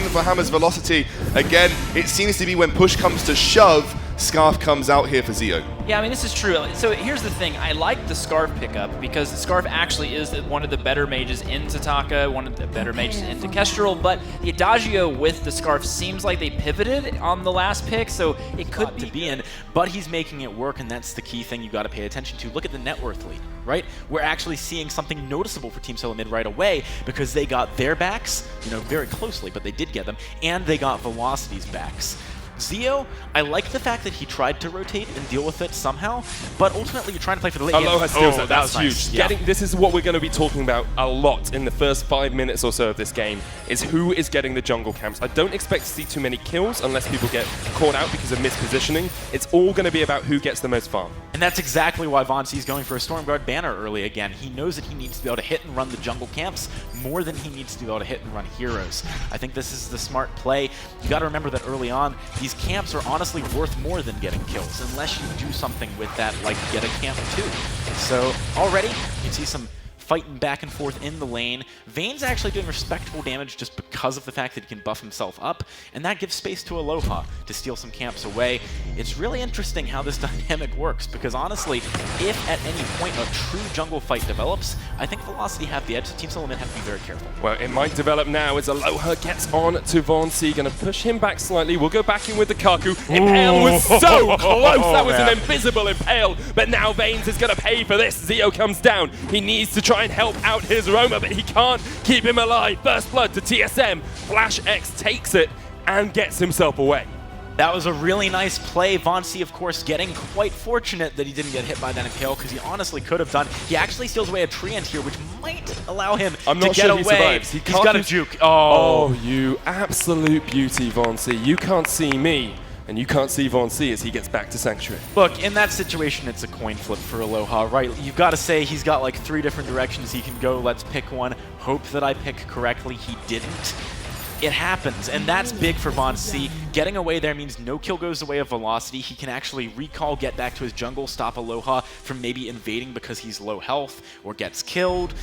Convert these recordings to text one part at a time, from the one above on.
for Hammer's Velocity. Again, it seems to be when push comes to shove, Scarf comes out here for Zeo. Yeah, I mean, this is true. So here's the thing. I like the Scarf pickup because Scarf actually is one of the better mages in Tataka, one of the better mages into Kestrel, but the Adagio with the Scarf seems like they pivoted on the last pick, so it could to be in, but he's making it work, and that's the key thing you got to pay attention to. Look at the net worth lead, right? We're actually seeing something noticeable for Team SoloMid right away because they got their backs, you know, very closely, but they did get them, and they got Velocity's backs. Zeo, I like the fact that he tried to rotate and deal with it somehow, but ultimately you're trying to play for the late game. Aloha steals it. That's nice. huge. Yeah. This is what we're going to be talking about a lot in the first 5 minutes or so of this game, is who is getting the jungle camps. I don't expect to see too many kills unless people get caught out because of mispositioning. It's all going to be about who gets the most farm. And that's exactly why Vonce's going for a Stormguard banner early again. He knows that he needs to be able to hit and run the jungle camps more than he needs to be able to hit and run heroes. I think this is the smart play. You got to remember that early on, these camps are honestly worth more than getting kills, unless you do something with that, like get a camp too. So already, you can see some fighting back and forth in the lane. Vayne's actually doing respectable damage just because of the fact that he can buff himself up, and that gives space to Aloha to steal some camps away. It's really interesting how this dynamic works, because honestly, if at any point a true jungle fight develops, I think Velocity have the edge, so Team SoloMid have to be very careful. Well, it might develop now as Aloha gets on to Vance. Going to push him back slightly. We'll go back in with the Kaku. Impale was so close. That was an invisible Impale, but now Vaynes is going to pay for this. Zeo comes down. He needs to try and help out his Roma, but he can't keep him alive. First blood to TSM. Flash X takes it and gets himself away. That was a really nice play. Vance, of course, getting quite fortunate that he didn't get hit by that Impale, because he honestly could have done. He actually steals away a Treant here, which might allow him to get away. He survives. He's got a juke. Oh, you absolute beauty, Vance. You can't see me, and you can't see Vance as he gets back to Sanctuary. Look, in that situation, it's a coin flip for Aloha, right? You've got to say he's got like 3 different directions he can go. Let's pick one. Hope that I pick correctly. He didn't. It happens, and that's big for Vance. Getting away there means no kill goes the way of Velocity. He can actually recall, get back to his jungle, stop Aloha from maybe invading because he's low health or gets killed.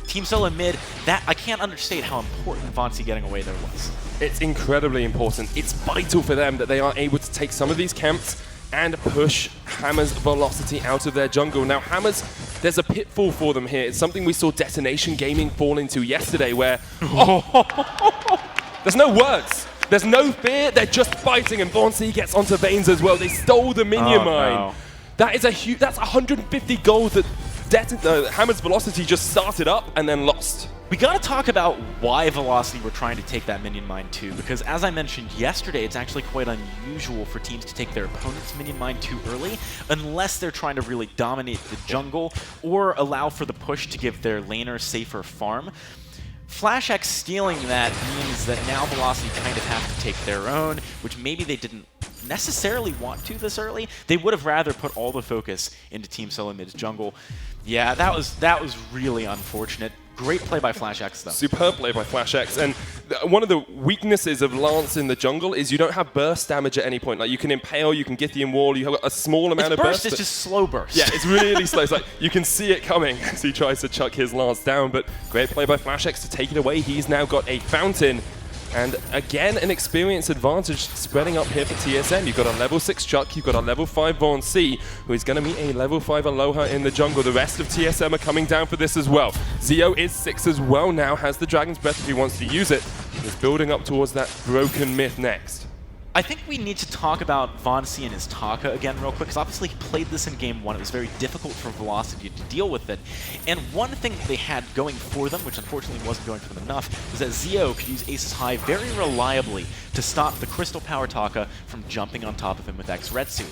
Team SoloMid, that I can't understate how important Vance getting away there was. It's incredibly important. It's vital for them that they are able to take some of these camps and push Hammer's Velocity out of their jungle. Now, Hammers, there's a pitfall for them here. It's something we saw Detonation Gaming fall into yesterday, where there's no words. There's no fear. They're just fighting, and Vance gets onto Vaynes as well. They stole the minion mine. No. That is that's 150 gold that Hammer's Velocity just started up and then lost. We gotta talk about why Velocity were trying to take that minion mine too, because as I mentioned yesterday, it's actually quite unusual for teams to take their opponent's minion mine too early, unless they're trying to really dominate the jungle or allow for the push to give their laner safer farm. Flash X stealing that means that now Velocity kind of have to take their own, which maybe they didn't necessarily want to this early. They would have rather put all the focus into Team SoloMid's jungle. Yeah, that was really unfortunate. Great play by Flash X, though. Superb play by Flash X. And one of the weaknesses of Lance in the jungle is you don't have burst damage at any point. Like, you can Impale, you can Githian Wall, you have a small amount of burst. It's just slow burst. Yeah, it's really slow. It's like, you can see it coming as he tries to chuck his Lance down. But great play by Flash X to take it away. He's now got a Fountain. And again, an experience advantage spreading up here for TSM. You've got a level 6 Chuck, you've got a level 5 Vance, who is going to meet a level 5 Aloha in the jungle. The rest of TSM are coming down for this as well. Zeo is 6 as well now, has the Dragon's Breath if he wants to use it. He's building up towards that Broken Myth next. I think we need to talk about Vance and his Taka again real quick, because obviously he played this in Game 1. It was very difficult for Velocity to deal with it. And one thing that they had going for them, which unfortunately wasn't going for them enough, was that Zeo could use Aces High very reliably to stop the Crystal Power Taka from jumping on top of him with X-Retsu.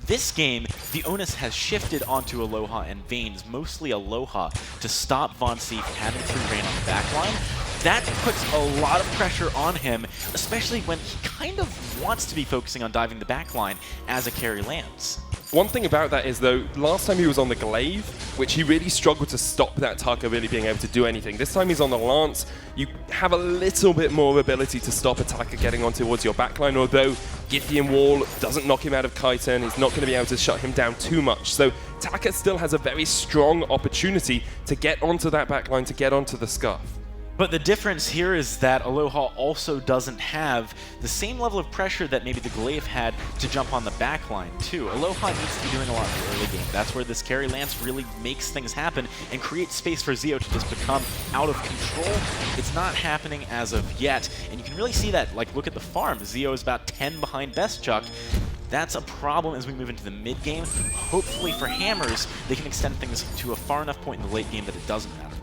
This game, the onus has shifted onto Aloha and Vaynes, mostly Aloha, to stop Vance from having free reign on the backline. That puts a lot of pressure on him, especially when he kind of wants to be focusing on diving the backline as a carry lands. One thing about that is, though, last time he was on the Glaive, which he really struggled to stop that Taka really being able to do anything. This time he's on the Lance. You have a little bit more ability to stop a Taka getting on towards your backline, although Githian Wall doesn't knock him out of Kaiten. He's not going to be able to shut him down too much. So Taka still has a very strong opportunity to get onto that backline, to get onto the Scarf. But the difference here is that Aloha also doesn't have the same level of pressure that maybe the Glaive had to jump on the back line, too. Aloha needs to be doing a lot in the early game. That's where this carry lance really makes things happen and creates space for Zeo to just become out of control. It's not happening as of yet, and you can really see that. Like, look at the farm. Zeo is about 10 behind Best Chuck. That's a problem as we move into the mid-game. Hopefully for Hammers, they can extend things to a far enough point in the late game that it doesn't matter.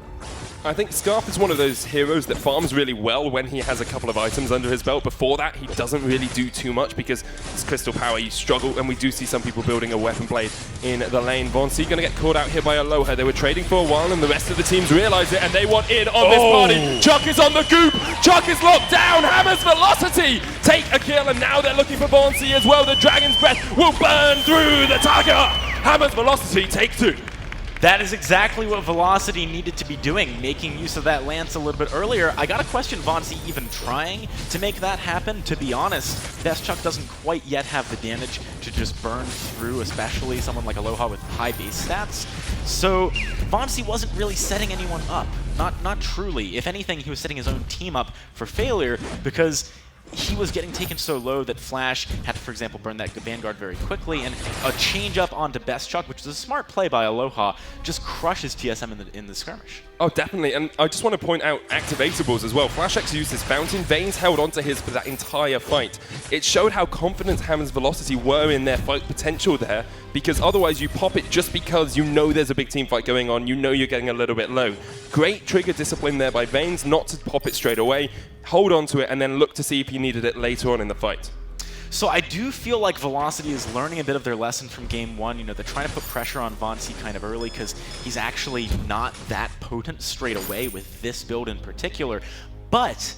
I think Scarf is one of those heroes that farms really well when he has a couple of items under his belt. Before that, he doesn't really do too much because it's crystal power, you struggle, and we do see some people building a weapon blade in the lane. Vainglory gonna get caught out here by Aloha. They were trading for a while and the rest of the teams realize it and they want in on this party. Chuck is on the goop, Chuck is locked down, Hammer's Velocity take a kill, and now they're looking for Vainglory as well. The Dragon's Breath will burn through the target. Hammer's Velocity take 2. That is exactly what Velocity needed to be doing, making use of that lance a little bit earlier. I gotta question Vainglory even trying to make that happen. To be honest, Best Chuck doesn't quite yet have the damage to just burn through, especially someone like Aloha with high base stats. So Vainglory wasn't really setting anyone up. Not truly. If anything, he was setting his own team up for failure because he was getting taken so low that Flash had to, for example, burn that Vanguard very quickly, and a change up onto Best Chuck, which is a smart play by Aloha, just crushes TSM in the skirmish. Oh, definitely, and I just want to point out activatables as well. FlashX used his Fountain, Vanes held onto his for that entire fight. It showed how confident Hammer's Velocity were in their fight potential there, because otherwise you pop it just because you know there's a big team fight going on, you know you're getting a little bit low. Great trigger discipline there by Vanes, not to pop it straight away, hold on to it, and then look to see if you needed it later on in the fight. So I do feel like Velocity is learning a bit of their lesson from game one. You know, they're trying to put pressure on Vainglory kind of early because he's actually not that potent straight away with this build in particular. But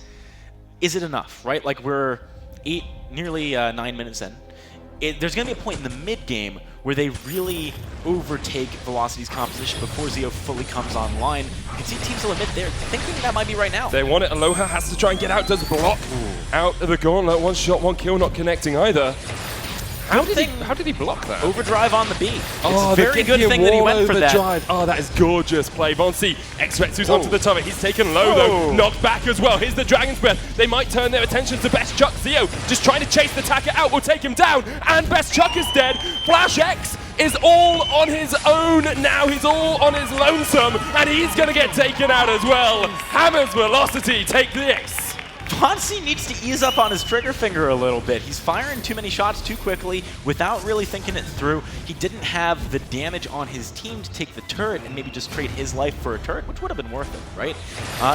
is it enough, right? Like, we're nearly 9 minutes in. There's going to be a point in the mid-game where they really overtake Velocity's composition before Zeo fully comes online. You can see Team SoloMid there thinking that might be right now. They want it. Aloha has to try and get out, does block out of the gauntlet. One shot, one kill, not connecting either. How did he block that? Overdrive on the B. Oh, it's a very good thing that he went for that. Oh, that is gorgeous play. Vainglory, X-Retsu's onto the turret. He's taken low though. Knocked back as well. Here's the Dragon's Breath. They might turn their attention to Best Chuck. Zeo just trying to chase the attacker out. Will take him down. And Best Chuck is dead. Flash X is all on his own now. He's all on his lonesome. And he's going to get taken out as well. Hammer's Velocity take this. Vainglory needs to ease up on his trigger finger a little bit. He's firing too many shots too quickly without really thinking it through. He didn't have the damage on his team to take the turret and maybe just trade his life for a turret, which would have been worth it, right?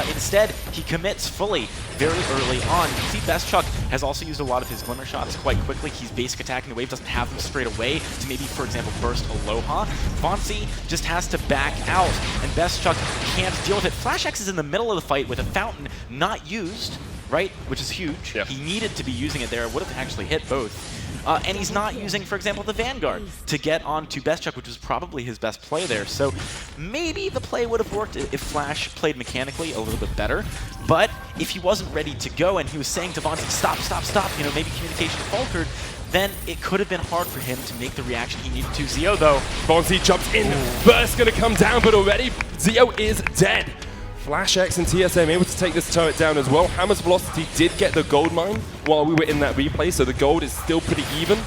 Instead, he commits fully very early on. You see Best Chuck has also used a lot of his glimmer shots quite quickly. He's basic attacking the wave, doesn't have them straight away to maybe, for example, burst Aloha. Vainglory just has to back out, and Best Chuck can't deal with it. Flash X is in the middle of the fight with a Fountain not used, right? Which is huge. Yep. He needed to be using it there. Would have actually hit both. And he's not using, for example, the Vanguard to get onto Best Chuck, which was probably his best play there. So maybe the play would have worked if Flash played mechanically a little bit better. But if he wasn't ready to go and he was saying to Vainglory, stop, stop, stop, you know, maybe communication faltered, then it could have been hard for him to make the reaction he needed to. Zeo, though. Vainglory jumps in. Burst going to come down, but already Zeo is dead. Flash X and TSM able to take this turret down as well. Hammer's Velocity did get the gold mine while we were in that replay, so the gold is still pretty even.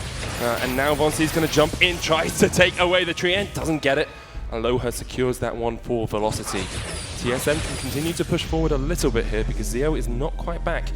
And now Vainglory's going to jump in, tries to take away the tree end, doesn't get it. Aloha secures that one for Velocity. TSM can continue to push forward a little bit here because Zeo is not quite back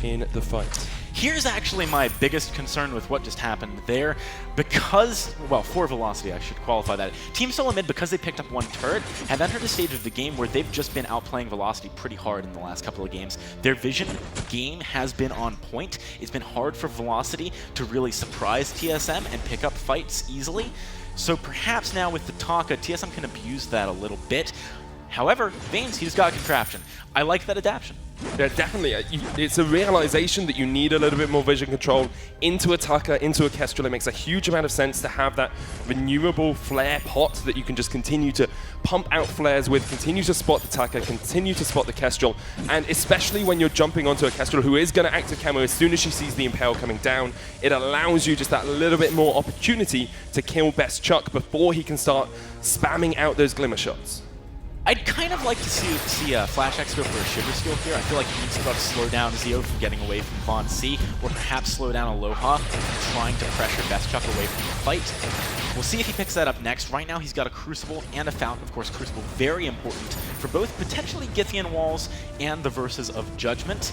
in the fight. Here's actually my biggest concern with what just happened there, because, well, for Velocity, I should qualify that. Team SoloMid, because they picked up one turret, have entered a stage of the game where they've just been outplaying Velocity pretty hard in the last couple of games. Their vision game has been on point. It's been hard for Velocity to really surprise TSM and pick up fights easily. So perhaps now with the Taka, TSM can abuse that a little bit. However, Vanes, he's got contraption. I like that adaptation. Yeah, definitely. It's a realization that you need a little bit more vision control into a Tucker, into a Kestrel. It makes a huge amount of sense to have that renewable flare pot that you can just continue to pump out flares with, continue to spot the Tucker, continue to spot the Kestrel, and especially when you're jumping onto a Kestrel who is going to active camo as soon as she sees the Impale coming down, it allows you just that little bit more opportunity to kill Best Chuck before he can start spamming out those glimmer shots. I'd kind of like to see Flash X go for a Shiver Steal here. I feel like he needs to be able to slow down Zio from getting away from Von C, or perhaps slow down Aloha from trying to pressure BestChuck away from the fight. We'll see if he picks that up next. Right now, he's got a Crucible and a Fountain. Of course, Crucible very important for both potentially Githian walls and the verses of Judgment.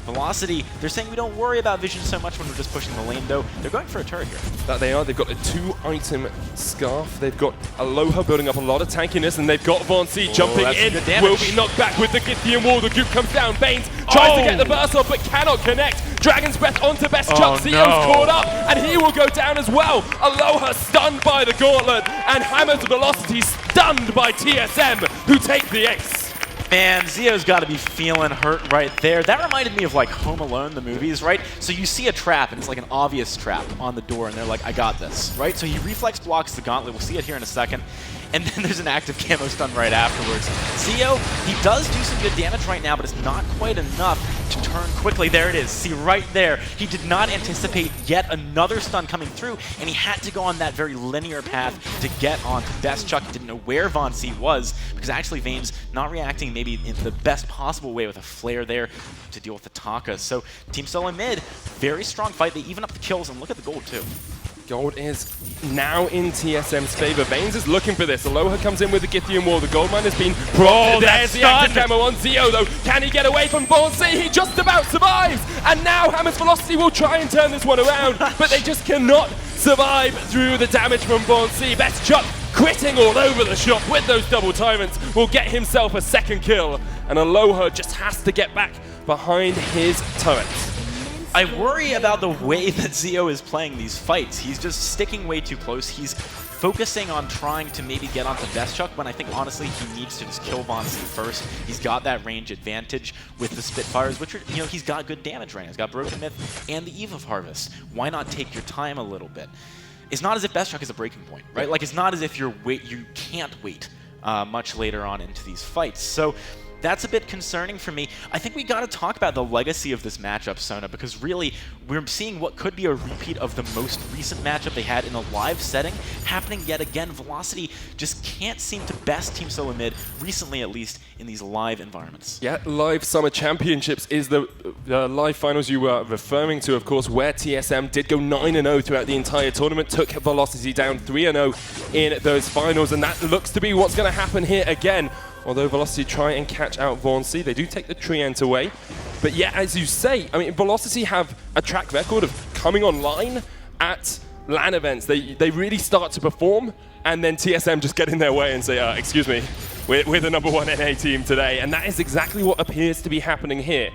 Velocity, they're saying we don't worry about vision so much when we're just pushing the lane, though. They're going for a turret here. That they are. They've got a 2-item Scarf. They've got Aloha building up a lot of tankiness, and they've got Von C jumping in. Will be knocked back with the Githian wall. The goop comes down. Baines tries to get the burst off, but cannot connect. Dragon's Breath onto BestChuck. Zio's caught up, and he will go down as well. Aloha stunned by the gauntlet, and Hammer's Velocity stunned by TSM, who take the ace. Man, Zio's got to be feeling hurt right there. That reminded me of like Home Alone, the movies, right? So you see a trap, and it's like an obvious trap on the door, and they're like, I got this, right? So he reflex blocks the gauntlet. We'll see it here in a second. And then there's an active camo stun right afterwards. Zio, he does do some good damage right now, but it's not quite enough to turn quickly. There it is. See, right there. He did not anticipate yet another stun coming through, and he had to go on that very linear path to get onto BestChuck. He didn't know where Von C was, because actually Vane's not reacting maybe in the best possible way with a flare there to deal with the Taka. So Team SoloMid, very strong fight. They even up the kills, and look at the gold too. Gold is now in TSM's favor. Vaines is looking for this. Aloha comes in with the Githian wall. The gold mine has been propped. There's the active camo on Zio, though. Can he get away from Von C? He just about survives. And now Hammer's Velocity will try and turn this one around, but they just cannot survive through the damage from Von C. BestChuck critting all over the shop with those double tyrants will get himself a second kill. And Aloha just has to get back behind his turrets. I worry about the way that Zio is playing these fights. He's just sticking way too close. He's focusing on trying to maybe get onto BestChuck, when I think honestly he needs to just kill Von C first. He's got that range advantage with the Spitfires, which are, you know, he's got good damage right now. He's got Broken Myth and the Eve of Harvest. Why not take your time a little bit? It's not as if BestChuck is a breaking point, right? Like, it's not as if you can't wait much later on into these fights. So that's a bit concerning for me. I think we got to talk about the legacy of this matchup, Sona, because really we're seeing what could be a repeat of the most recent matchup they had in a live setting happening yet again. Velocity just can't seem to best Team SoloMid, recently at least, in these live environments. Yeah, live Summer Championships is the live finals you were referring to, of course, where TSM did go 9-0 throughout the entire tournament, took Velocity down 3-0 in those finals, and that looks to be what's going to happen here again. Although Velocity try and catch out Von C, they do take the Treant away. But yeah, as you say, I mean, Velocity have a track record of coming online at LAN events. They really start to perform, and then TSM just get in their way and say, excuse me, we're the #1 NA team today. And that is exactly what appears to be happening here.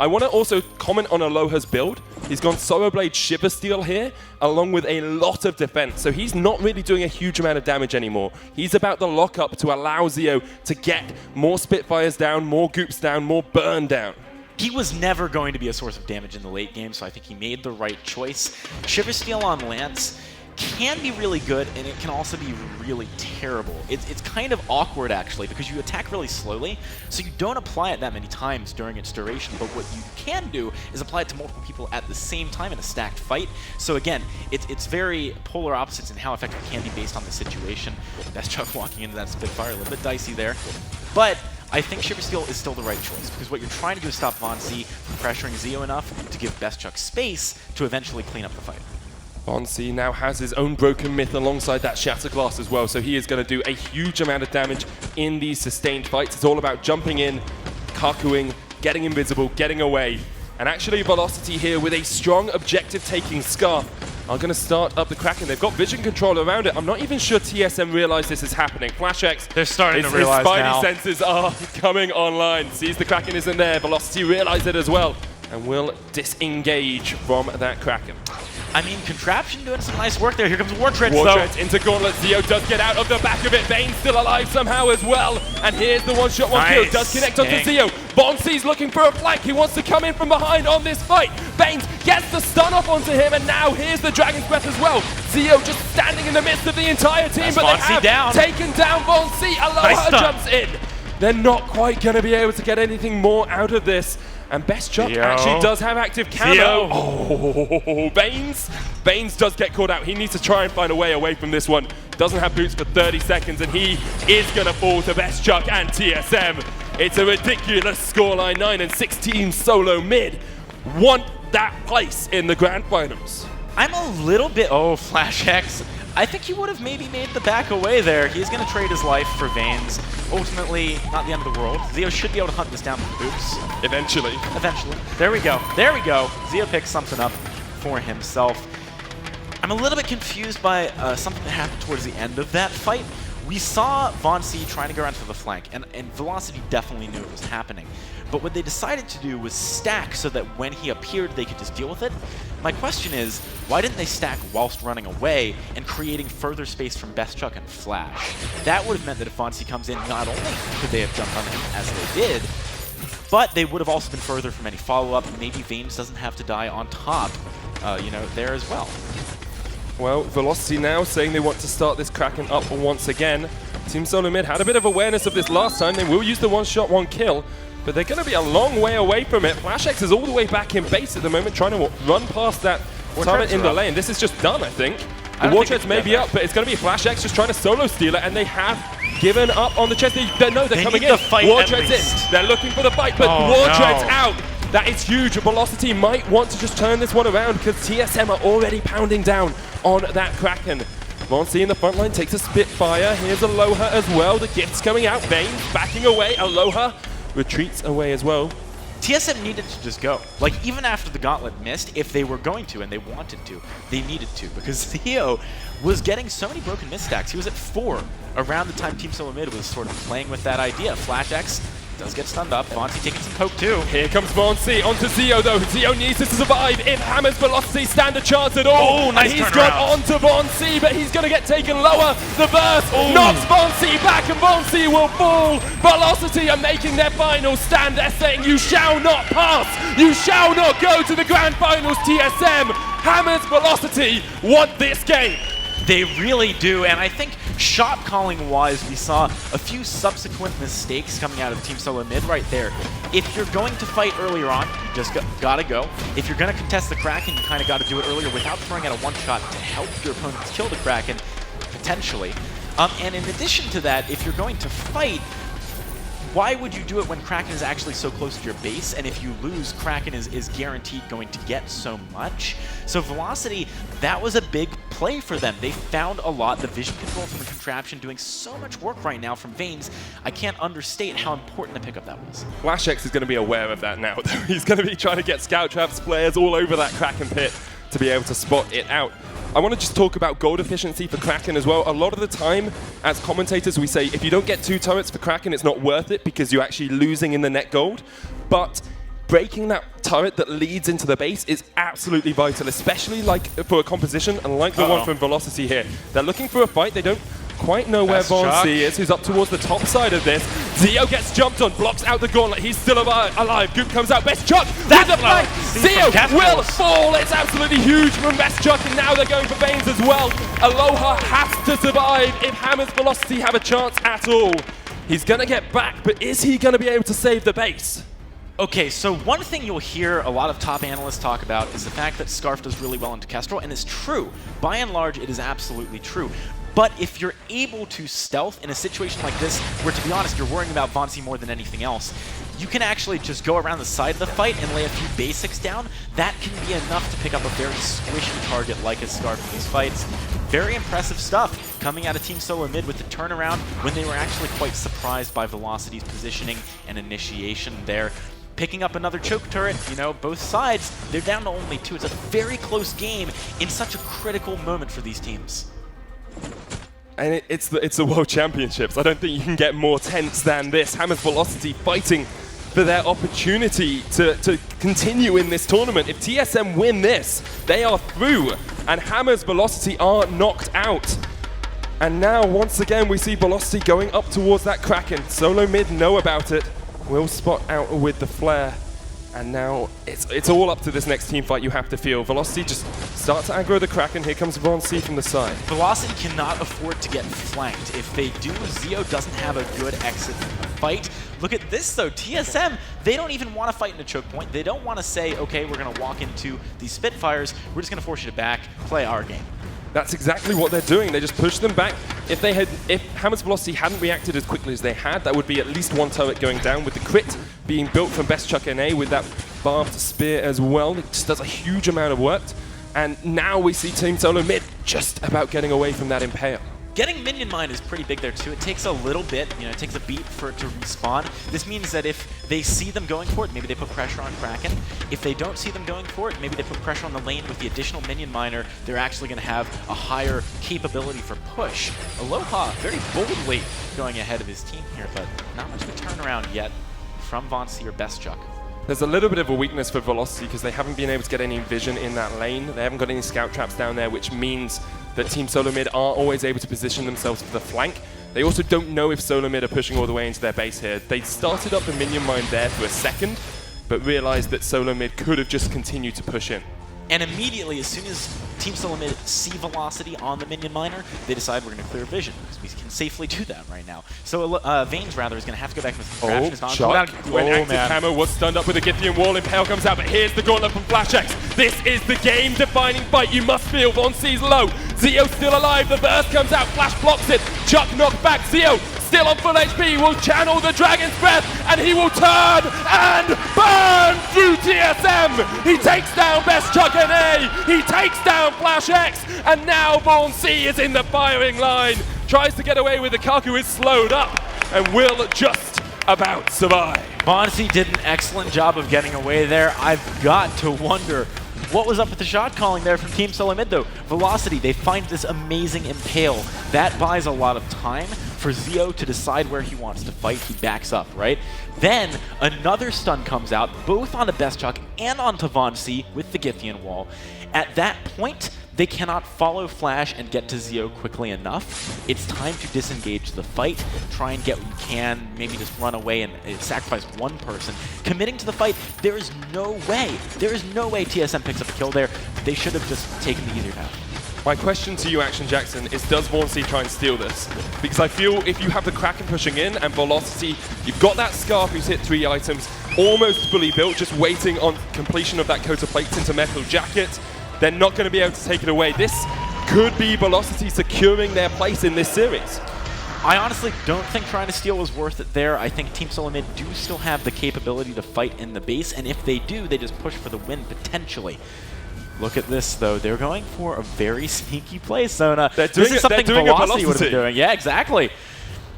I want to also comment on Aloha's build. He's gone Solo Blade Shiver Steal here, along with a lot of defense. So he's not really doing a huge amount of damage anymore. He's about the lockup to allow Zio to get more Spitfires down, more Goops down, more burn down. He was never going to be a source of damage in the late game, so I think he made the right choice. Shiver Steal on Lance can be really good, and it can also be really terrible. It's kind of awkward, actually, because you attack really slowly, so you don't apply it that many times during its duration, but what you can do is apply it to multiple people at the same time in a stacked fight. So again, it's very polar opposites in how effective it can be based on the situation. BestChuck walking into that Spitfire, a little bit dicey there. But I think Shiver Steal is still the right choice, because what you're trying to do is stop Von C from pressuring Zio enough to give BestChuck space to eventually clean up the fight. Von C now has his own Broken Myth alongside that Shatter Glass as well, so he is going to do a huge amount of damage in these sustained fights. It's all about jumping in, Kakuing, getting invisible, getting away. And actually Velocity here with a strong objective-taking Scarf are going to start up the Kraken. They've got vision control around it. I'm not even sure TSM realize this is happening. Flash X, they're starting to realize now. His Spidey senses are coming online. Sees the Kraken isn't there. Velocity realize it as well and will disengage from that Kraken. I mean, Contraption doing some nice work there. Here comes War Treads, though. Into Gauntlet. Zio does get out of the back of it. Vane's still alive somehow as well. And here's the one-shot, one-kill. Does connect onto Zio. Von C's looking for a flank. He wants to come in from behind on this fight. Vanes gets the stun off onto him, and now here's the Dragon's Breath as well. Zio just standing in the midst of the entire team, but they have taken down Von C. Aloha jumps in. They're not quite going to be able to get anything more out of this. And BestChuck actually does have active camo. Oh, Vanes does get caught out. He needs to try and find a way away from this one. doesn't have boots for 30 seconds, and he is going to fall to Best Chuck and TSM. It's a ridiculous scoreline, 9-16 SoloMid. Want that place in the grand finals. I'm a little bit, oh, Flash X. I think he would have maybe made the back away there. He's going to trade his life for Vains. Ultimately, not the end of the world. Zeo should be able to hunt this down with boots. Eventually. Eventually. There we go. There we go. Zeo picks something up for himself. I'm a little bit confused by something that happened towards the end of that fight. We saw Von C trying to go around to the flank, and Velocity definitely knew it was happening. But what they decided to do was stack so that when he appeared, they could just deal with it. My question is, why didn't they stack whilst running away and creating further space from Best Chuck and Flash? That would have meant that if Von C comes in, not only could they have jumped on him as they did, but they would have also been further from any follow-up. Maybe Vains doesn't have to die on top, there as well. Well, Velocity now saying they want to start this Kraken up once again. Team SoloMid had a bit of awareness of this last time. They will use the one-shot, one-kill, but they're going to be a long way away from it. FlashX is all the way back in base at the moment, trying to run past that turret in the lane. This is just done, I think. The war treads may be up, but it's going to be FlashX just trying to solo steal it, and they have given up on the chest. They know they're coming in. War treads in. They're looking for the fight, but war treads out. That is huge. Velocity might want to just turn this one around because TSM are already pounding down on that Kraken. Von C in the front line takes a Spitfire. Here's Aloha as well. The gifts coming out. Vains backing away. Aloha retreats away as well. TSM needed to just go. Like, even after the gauntlet missed, if they were going to and they wanted to, they needed to, because Zeo was getting so many broken miss stacks. He was at 4 around the time Team SoloMid was sort of playing with that idea. Flash X does get stunned up. Von C taking some poke too. Here comes Von C onto Zeo though. Zeo needs to survive if Hammer's Velocity stand a chance at all. Oh, nice and he's turnaround. got onto Von C, but he's going to get taken lower. The burst knocks Von C back and Von C will fall. Velocity are making their final stand. They're saying you shall not pass. You shall not go to the grand finals, TSM. Hammer's Velocity want this game. They really do, and I think shot calling wise, we saw a few subsequent mistakes coming out of Team SoloMid right there. If you're going to fight earlier on, you just gotta go. If you're gonna contest the Kraken, you kinda gotta do it earlier without throwing out a one-shot to help your opponents kill the Kraken, potentially. And in addition to that, if you're going to fight, why would you do it when Kraken is actually so close to your base? And if you lose, Kraken is guaranteed going to get so much. So Velocity, that was a big play for them. They found a lot. The vision control from the contraption doing so much work right now from Vains. I can't understate how important a pickup that was. FlashX is going to be aware of that now. He's going to be trying to get scout traps, players all over that Kraken pit to be able to spot it out. I want to just talk about gold efficiency for Kraken as well. A lot of the time, as commentators, we say if you don't get 2 turrets for Kraken, it's not worth it because you're actually losing in the net gold. But breaking that turret that leads into the base is absolutely vital, especially like for a composition and like the one from Velocity here. They're looking for a fight. They don't quite know where Von C is, who's up towards the top side of this. Zeo gets jumped on, blocks out the gauntlet. He's still alive. Goop comes out. Best Chuck with the flank. Zeo will fall. It's absolutely huge from Best Chuck, and now they're going for Vains as well. Aloha has to survive if Hammer's Velocity have a chance at all. He's going to get back, but is he going to be able to save the base? Okay, so one thing you'll hear a lot of top analysts talk about is the fact that Scarf does really well into Kestrel, and it's true. By and large, it is absolutely true. But if you're able to stealth in a situation like this, where to be honest, you're worrying about Von C more than anything else, you can actually just go around the side of the fight and lay a few basics down. That can be enough to pick up a very squishy target like a Scarf in these fights. Very impressive stuff coming out of Team SoloMid with the turnaround when they were actually quite surprised by Velocity's positioning and initiation there. Picking up another choke turret, both sides, they're down to only 2. It's a very close game in such a critical moment for these teams. And it's the World Championships. I don't think you can get more tense than this. Hammer's Velocity fighting for their opportunity to continue in this tournament. If TSM win this, they are through, and Hammer's Velocity are knocked out. And now, once again, we see Velocity going up towards that Kraken. SoloMid know about it. Will spot out with the flare. And now it's all up to this next team fight, you have to feel. Velocity just start to aggro the Kraken. Here comes Von C from the side. Velocity cannot afford to get flanked. If they do, Zeo doesn't have a good exit from the fight. Look at this though, TSM, they don't even want to fight in a choke point. They don't want to say, okay, we're going to walk into these Spitfires. We're just going to force you to back, play our game. That's exactly what they're doing. They just push them back. if Hammer's Velocity hadn't reacted as quickly as they had, that would be at least one turret going down, with the crit being built from Best Chuck NA with that barbed spear as well. It just does a huge amount of work. And now we see Team SoloMid just about getting away from that Impale. Getting minion mine is pretty big there too. It takes a little bit, it takes a beat for it to respawn. This means that if they see them going for it, maybe they put pressure on Kraken. If they don't see them going for it, maybe they put pressure on the lane with the additional minion miner. They're actually going to have a higher capability for push. Aloha very boldly going ahead of his team here, but not much of a turnaround yet from Vainglory or Best Chuck. There's a little bit of a weakness for Velocity because they haven't been able to get any vision in that lane. They haven't got any scout traps down there, which means that Team SoloMid are always able to position themselves for the flank. They also don't know if SoloMid are pushing all the way into their base here. They started up the minion mine there for a second, but realized that SoloMid could have just continued to push in. And immediately, as soon as Team SoloMid see Velocity on the minion miner, they decide we're going to clear vision, because we can safely do that right now. So Vanes, rather, is going to have to go back with crash. Chuck, when Active Hammer was stunned up with a Githian wall, Impale comes out, but here's the gauntlet from FlashX. This is the game-defining fight. You must feel Vainglory's low. Zeo still alive. The burst comes out. Flash blocks it. Chuck knocked back. Zeo still on full HP, will channel the Dragon's Breath, and he will turn and burn through TSM. He takes down Best Chuck NA. He takes down FlashX, and now Vainglory is in the firing line. Tries to get away with the Kaku, is slowed up, and will just about survive. Vainglory did an excellent job of getting away there. I've got to wonder what was up with the shot calling there from Team SoloMid though. Velocity, they find this amazing Impale. That buys a lot of time for Zeo to decide where he wants to fight. He backs up, right? Then another stun comes out, both onto Best Chuck and onto Vainglory with the Githian wall. At that point, they cannot follow Flash and get to Zeo quickly enough. It's time to disengage the fight, try and get what you can, maybe just run away and sacrifice one person. Committing to the fight, there is no way TSM picks up a kill there. They should have just taken the easier path. My question to you, Action Jackson, is does Vainglory try and steal this? Because I feel if you have the Kraken pushing in and Velocity, you've got that Scarf who's hit 3 items, almost fully built, just waiting on completion of that coat of plates into Metal Jacket. They're not going to be able to take it away. This could be Velocity securing their place in this series. I honestly don't think trying to steal was worth it there. I think Team SoloMid do still have the capability to fight in the base, and if they do, they just push for the win potentially. Look at this, though. They're going for a very sneaky play, Sona. This is something Velocity would have been doing. Yeah, exactly.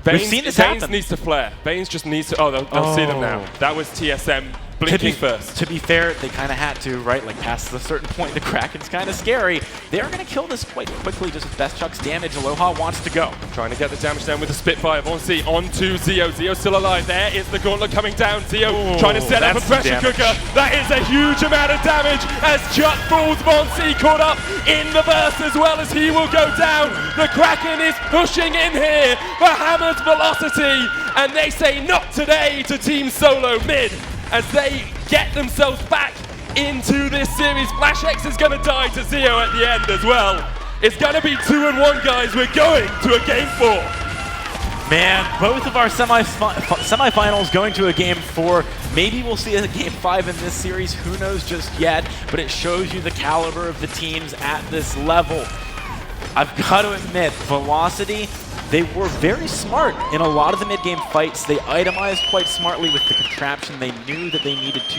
We've seen this happen. Vanes needs to flare. Vanes just needs to... Oh, they'll see them now. That was TSM blinking first. To be fair, they kind of had to, right? Like, past a certain point, the Kraken's kind of scary. They're going to kill this quite quickly just with Best Chuck's damage. Aloha wants to go. Trying to get the damage down with the Spitfire. Vainglory onto Zeo. Zeo's still alive. There is the gauntlet coming down. Zeo trying to set up a pressure cooker. That is a huge amount of damage as Chuck falls. Vainglory caught up in the burst as well as he will go down. The Kraken is pushing in here for Hammer's Velocity, and they say not today to Team SoloMid as they get themselves back into this series. FlashX is going to die to Zeo at the end as well. It's going to be 2-1, guys. We're going to a Game 4. Man, both of our semifinals going to a Game 4. Maybe we'll see a Game 5 in this series. Who knows just yet, but it shows you the caliber of the teams at this level. I've got to admit, Velocity, they were very smart in a lot of the mid-game fights. They itemized quite smartly with the contraption. They knew that they needed to